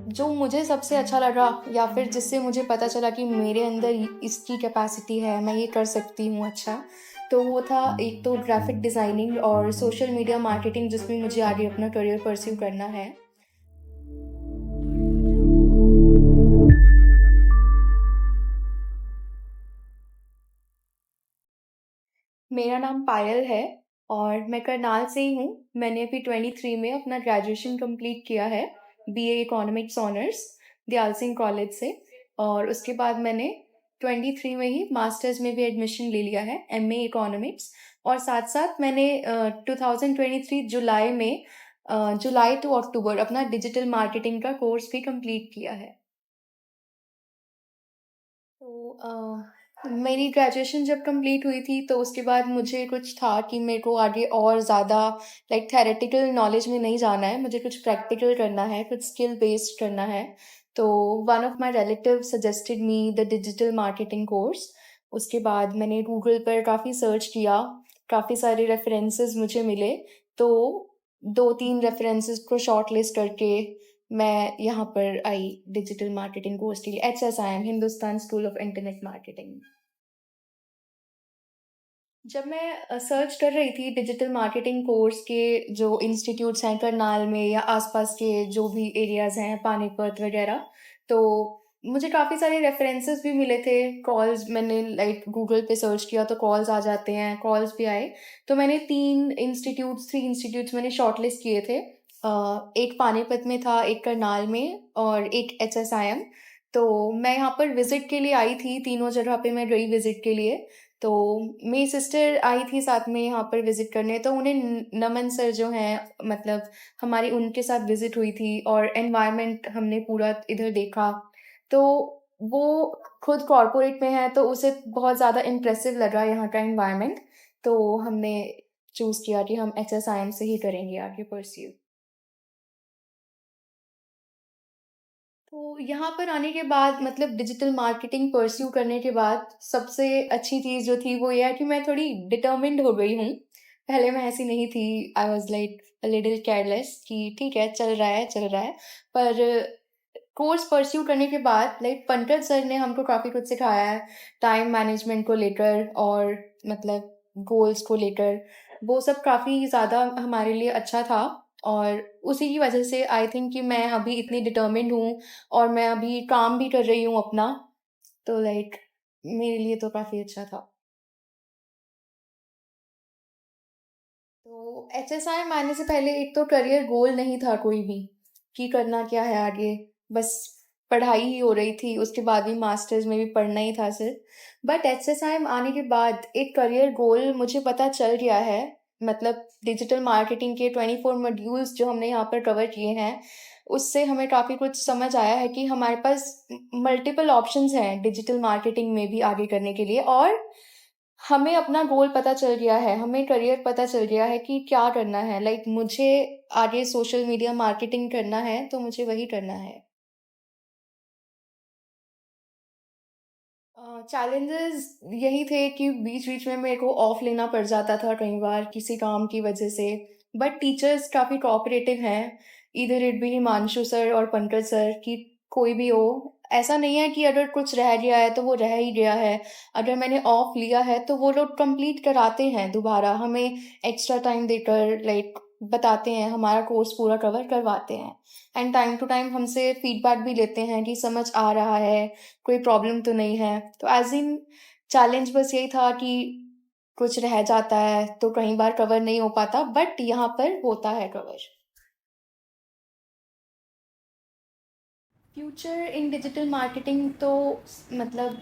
जो मुझे सबसे अच्छा लगा या फिर जिससे मुझे पता चला कि मेरे अंदर इसकी कैपेसिटी है, मैं ये कर सकती हूँ अच्छा, तो वो था एक तो ग्राफिक डिज़ाइनिंग और सोशल मीडिया मार्केटिंग, जिसमें मुझे आगे अपना करियर परस्यू करना है। मेरा नाम पायल है और मैं करनाल से ही हूँ। मैंने अभी 23 में अपना ग्रेजुएशन कंप्लीट किया है, BA economics honours, Dayal Singh college से। और उसके बाद मैंने 23 में ही मास्टर्स में भी एडमिशन ले लिया है, एमए इकोनॉमिक्स। और साथ साथ मैंने 2023 जुलाई में जुलाई टू अक्टूबर अपना डिजिटल मार्केटिंग का कोर्स भी कंप्लीट किया है। तो मेरी ग्रेजुएशन जब कंप्लीट हुई थी तो उसके बाद मुझे कुछ था कि मेरे को आगे और ज़्यादा लाइक थेरेटिकल नॉलेज में नहीं जाना है, मुझे कुछ प्रैक्टिकल करना है, कुछ स्किल बेस्ड करना है। तो one of my relative suggested me the digital marketing course. उसके बाद मैंने गूगल पर काफ़ी सर्च किया, काफ़ी सारे रेफरेंसेस मुझे मिले। तो 2-3 रेफरेंसेस को शॉर्ट लिस्ट करके मैं यहाँ पर आई डिजिटल मार्केटिंग कोर्स के लिए, HSIM, Hindustan school of internet marketing. जब मैं सर्च कर रही थी डिजिटल मार्केटिंग कोर्स के जो इंस्टीट्यूट्स हैं करनाल में या आसपास के जो भी एरियाज़ हैं, पानीपत वगैरह, तो मुझे काफ़ी सारे रेफरेंसेस भी मिले थे। कॉल्स मैंने लाइक गूगल पे सर्च किया तो कॉल्स आ जाते हैं, कॉल्स भी आए। तो मैंने 3 इंस्टीट्यूट्स मैंने शॉर्टलिस्ट किए थे। एक पानीपत में था, एक करनाल में और एक HSIM। तो मैं यहाँ पर विज़िट के लिए आई थी, तीनों जगह पे मैं गई विज़िट के लिए। तो मेरी सिस्टर आई थी साथ में यहाँ पर विज़िट करने, तो उन्हें नमन सर जो हैं, मतलब हमारी उनके साथ विज़िट हुई थी और एनवायरनमेंट हमने पूरा इधर देखा। तो वो खुद कॉर्पोरेट में है तो उसे बहुत ज़्यादा इम्प्रेसिव लगा यहाँ का एनवायरनमेंट। तो हमने चूज़ किया कि हम HSIM से ही करेंगे आगे परस्यू। तो यहाँ पर आने के बाद मतलब डिजिटल मार्केटिंग परस्यू करने के बाद सबसे अच्छी चीज़ जो थी वो ये है कि मैं थोड़ी डिटर्मिन्ड हो गई हूँ। पहले मैं ऐसी नहीं थी, I was like a little careless कि ठीक है, चल रहा है, चल रहा है। पर कोर्स परस्यू करने के बाद लाइक पंकज सर ने हमको काफ़ी कुछ सिखाया है, टाइम मैनेजमेंट को लेकर और मतलब गोल्स को लेकर। वो सब काफ़ी ज़्यादा हमारे लिए अच्छा था और उसी की वजह से आई थिंक कि मैं अभी इतनी डिटर्मिन्ड हूँ और मैं अभी काम भी कर रही हूँ अपना। तो लाइक मेरे लिए तो काफ़ी अच्छा था। तो HSIM आने से पहले एक तो करियर गोल नहीं था कोई भी कि करना क्या है आगे, बस पढ़ाई ही हो रही थी, उसके बाद भी मास्टर्स में भी पढ़ना ही था सिर्फ। बट HSIM आने के बाद एक करियर गोल मुझे पता चल गया है। मतलब डिजिटल मार्केटिंग के 24 मॉड्यूल्स जो हमने यहाँ पर कवर किए हैं, उससे हमें काफ़ी कुछ समझ आया है कि हमारे पास मल्टीपल ऑप्शंस हैं डिजिटल मार्केटिंग में भी आगे करने के लिए। और हमें अपना गोल पता चल गया है, हमें करियर पता चल गया है कि क्या करना है। लाइक मुझे आगे सोशल मीडिया मार्केटिंग करना है, तो मुझे वही करना है। चैलेंजेस यही थे कि बीच-बीच में मेरे को ऑफ लेना पड़ जाता था कई बार किसी काम की वजह से। बट टीचर्स काफ़ी कोऑपरेटिव हैं, either it be Himanshu sir और पंकज सर, कि कोई भी हो। ऐसा नहीं है कि अगर कुछ रह गया है तो वो रह ही गया है। अगर मैंने ऑफ लिया है तो वो लोग कंप्लीट कराते हैं दोबारा, हमें एक्स्ट्रा टाइम देकर लाइक बताते हैं, हमारा कोर्स पूरा कवर करवाते हैं। एंड टाइम टू टाइम हमसे फीडबैक भी लेते हैं कि समझ आ रहा है, कोई प्रॉब्लम तो नहीं है। तो एज़ इन चैलेंज बस यही था कि कुछ रह जाता है तो कई बार कवर नहीं हो पाता, बट यहाँ पर होता है cover. Future in digital marketing तो मतलब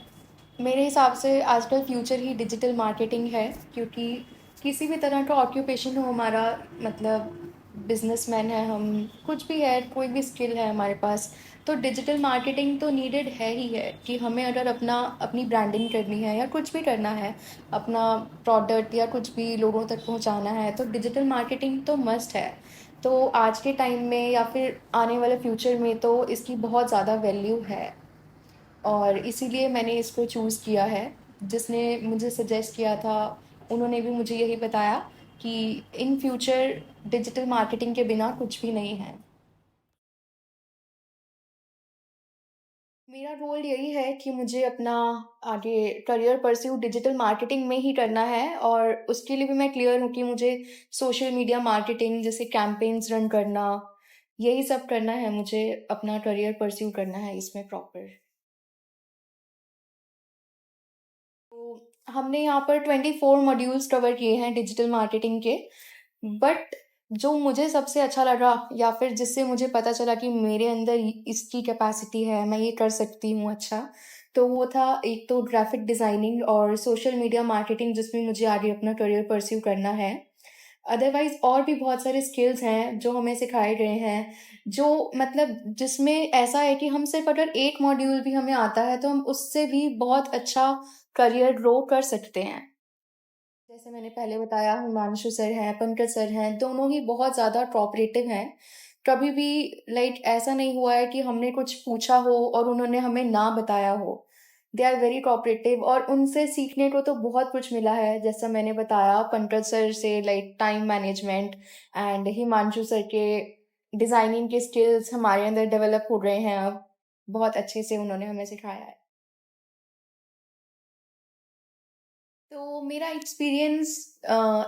मेरे हिसाब से आजकल फ्यूचर ही डिजिटल मार्केटिंग है, क्योंकि किसी भी तरह का ऑक्यूपेशन हो हमारा, मतलब बिजनेसमैन है हम, कुछ भी है, कोई भी स्किल है हमारे पास, तो डिजिटल मार्केटिंग तो नीडेड है ही है। कि हमें अगर अपनी ब्रांडिंग करनी है या कुछ भी करना है, अपना प्रोडक्ट या कुछ भी लोगों तक पहुंचाना है, तो डिजिटल मार्केटिंग तो मस्ट है। तो आज के टाइम में या फिर आने वाले फ्यूचर में तो इसकी बहुत ज़्यादा वैल्यू है और इसीलिए मैंने इसको चूज़ किया है। जिसने मुझे सजेस्ट किया था, उन्होंने भी मुझे यही बताया कि इन फ्यूचर डिजिटल मार्केटिंग के बिना कुछ भी नहीं है। मेरा गोल यही है कि मुझे अपना आगे करियर परस्यू डिजिटल मार्केटिंग में ही करना है और उसके लिए भी मैं क्लियर हूँ कि मुझे सोशल मीडिया मार्केटिंग जैसे कैंपेन्स रन करना, यही सब करना है मुझे अपना करियर परस्यू करना है इसमें प्रॉपर। तो हमने यहाँ पर 24 मॉड्यूल्स कवर किए हैं डिजिटल मार्केटिंग के। बट जो मुझे सबसे अच्छा लगा या फिर जिससे मुझे पता चला कि मेरे अंदर इसकी कैपेसिटी है, मैं ये कर सकती हूँ अच्छा, तो वो था एक तो ग्राफिक डिज़ाइनिंग और सोशल मीडिया मार्केटिंग जिसमें मुझे आगे अपना करियर परस्यू करना है। अदरवाइज़ और भी बहुत सारे स्किल्स हैं जो हमें सिखाए गए हैं, जो मतलब जिसमें ऐसा है कि हम सिर्फ अगर एक मॉड्यूल भी हमें आता है तो हम उससे भी बहुत अच्छा करियर ग्रो कर सकते हैं। जैसे मैंने पहले बताया हिमांशु सर हैं, पंकज सर हैं, दोनों ही बहुत ज़्यादा कोऑपरेटिव हैं। कभी भी ऐसा नहीं हुआ है कि हमने कुछ पूछा हो और उन्होंने हमें ना बताया हो। दे आर वेरी कोऑपरेटिव और उनसे सीखने को तो बहुत कुछ मिला है। जैसा मैंने बताया पंकज सर से time management and Himanshu sir के डिज़ाइनिंग के स्किल्स हमारे अंदर डेवलप हो गए हैं अब। बहुत अच्छे से उन्होंने हमें सिखाया है। तो मेरा एक्सपीरियंस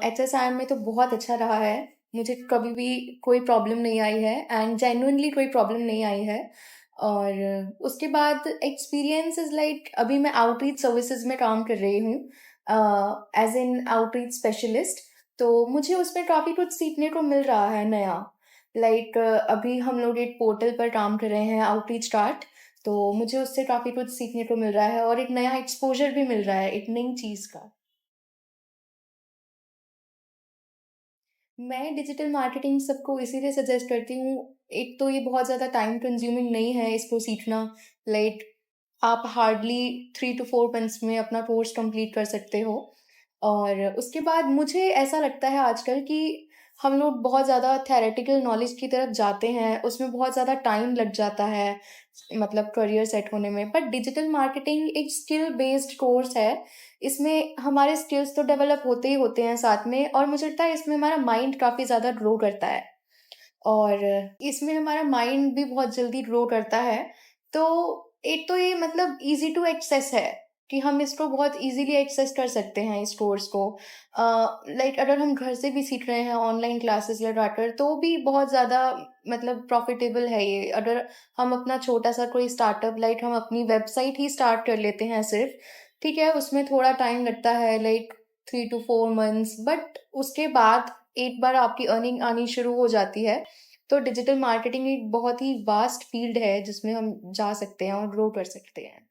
एचएसआईएम में तो बहुत अच्छा रहा है। मुझे कभी भी कोई प्रॉब्लम नहीं आई है एंड जेन्युइनली कोई प्रॉब्लम नहीं आई है। और उसके बाद एक्सपीरियंस इज़ अभी मैं आउटरीच सर्विसेज में काम कर रही हूँ एज इन आउटरीच स्पेशलिस्ट। तो मुझे उसमें काफ़ी कुछ सीखने को मिल रहा है नया। अभी हम लोग एक पोर्टल पर काम कर रहे हैं आउटरीच स्टार्ट। तो मुझे उससे काफ़ी कुछ सीखने को मिल रहा है और एक नया एक्सपोज़र भी मिल रहा है एक नई चीज़ का। मैं डिजिटल मार्केटिंग सबको इसीलिए सजेस्ट करती हूँ। एक तो ये बहुत ज़्यादा टाइम कंज्यूमिंग नहीं है इसको सीखना। लाइक आप हार्डली 3 to 4 मंथ्स में अपना कोर्स कंप्लीट कर सकते हो। और उसके बाद मुझे ऐसा लगता है आजकल कि हम लोग बहुत ज़्यादा थ्योरेटिकल नॉलेज की तरफ जाते हैं, उसमें बहुत ज़्यादा टाइम लग जाता है मतलब करियर सेट होने में। बट डिजिटल मार्केटिंग एक स्किल बेस्ड कोर्स है। इसमें हमारे स्किल्स तो डेवलप होते ही होते हैं साथ में और मुझे लगता है इसमें हमारा माइंड काफ़ी ज़्यादा ग्रो करता है। और इसमें हमारा माइंड भी बहुत जल्दी ग्रो करता है। तो एक तो ये मतलब ईज़ी टू एक्सेस है कि हम इसको बहुत ईज़िली एक्सेस कर सकते हैं इस कोर्स को। अगर हम घर से भी सीख रहे हैं ऑनलाइन क्लासेस लगाकर तो भी बहुत ज़्यादा मतलब प्रॉफ़िटेबल है ये। अगर हम अपना छोटा-सा कोई स्टार्टअप हम अपनी वेबसाइट ही स्टार्ट कर लेते हैं सिर्फ़, ठीक है? उसमें थोड़ा टाइम लगता है 3 to 4 मंथ्स बट उसके बाद एक बार आपकी अर्निंग आनी शुरू हो जाती है, तो डिजिटल मार्केटिंग एक बहुत ही वास्ट फील्ड है जिसमें हम जा सकते हैं और ग्रो कर सकते हैं।